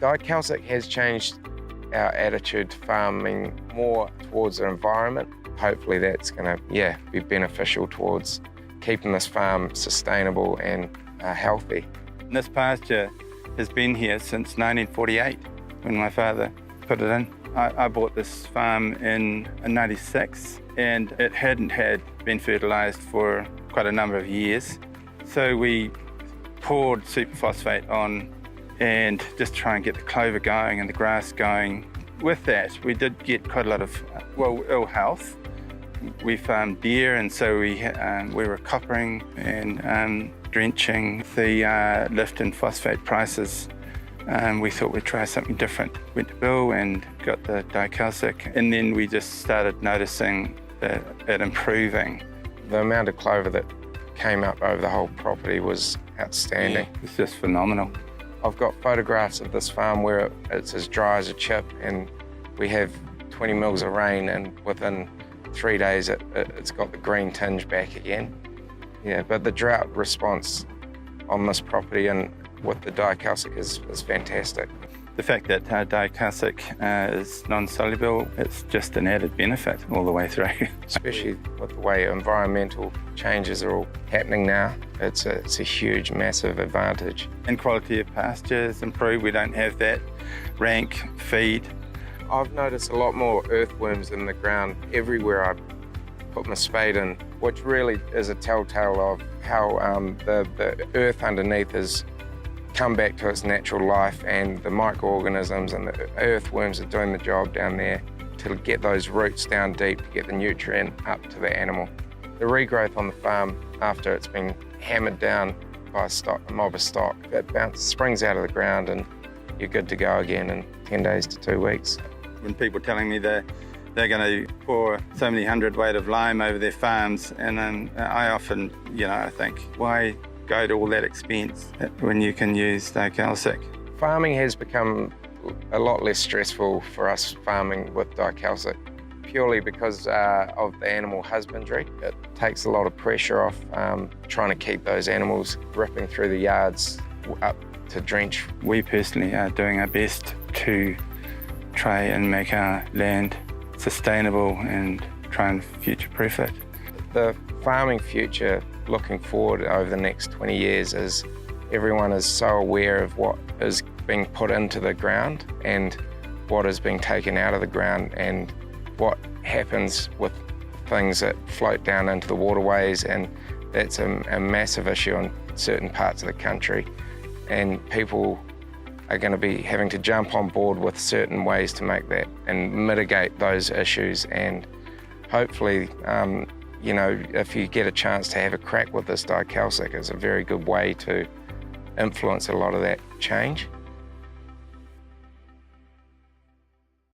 Dicalcic has changed our attitude to farming more towards the environment. Hopefully that's going to, be beneficial towards keeping this farm sustainable and healthy. This pasture has been here since 1948 when my father put it in. I bought this farm in '96 and it hadn't been fertilised for quite a number of years. So we poured super phosphate on and just try and get the clover going and the grass going. With that, we did get quite a lot of, ill health. We farmed deer, and so we were coppering and drenching. The lift in phosphate prices, we thought we'd try something different. Went to Bill and got the Dicalcic, and then we just started noticing it improving. The amount of clover that came up over the whole property was outstanding. Yeah, it's just phenomenal. I've got photographs of this farm where it's as dry as a chip, and we have 20 mils of rain, and within 3 days it's got the green tinge back again. Yeah, but the drought response on this property and with the Dicalcic is fantastic. The fact that Dicalcic is non-soluble, it's just an added benefit all the way through. Especially with the way environmental changes are all happening now, it's a huge, massive advantage. And quality of pasture is improved. We don't have that rank feed. I've noticed a lot more earthworms in the ground everywhere I put my spade in, which really is a telltale of how the earth underneath has come back to its natural life, and the microorganisms and the earthworms are doing the job down there to get those roots down deep to get the nutrient up to the animal. The regrowth on the farm after it's been hammered down by a mob of stock, it springs out of the ground and you're good to go again in 10 days to 2 weeks. When people are telling me they're going to pour so many hundredweight of lime over their farms, and then I often, I think, why go to all that expense when you can use Dicalcic? Farming has become a lot less stressful for us farming with Dicalcic, purely because of the animal husbandry. It takes a lot of pressure off trying to keep those animals ripping through the yards up to drench. We personally are doing our best to try and make our land sustainable and try and future-proof it. The farming future looking forward over the next 20 years is everyone is so aware of what is being put into the ground and what is being taken out of the ground and what happens with things that float down into the waterways, and that's a massive issue in certain parts of the country, and people are going to be having to jump on board with certain ways to make that and mitigate those issues. And hopefully if you get a chance to have a crack with this Dicalcic, it's a very good way to influence a lot of that change.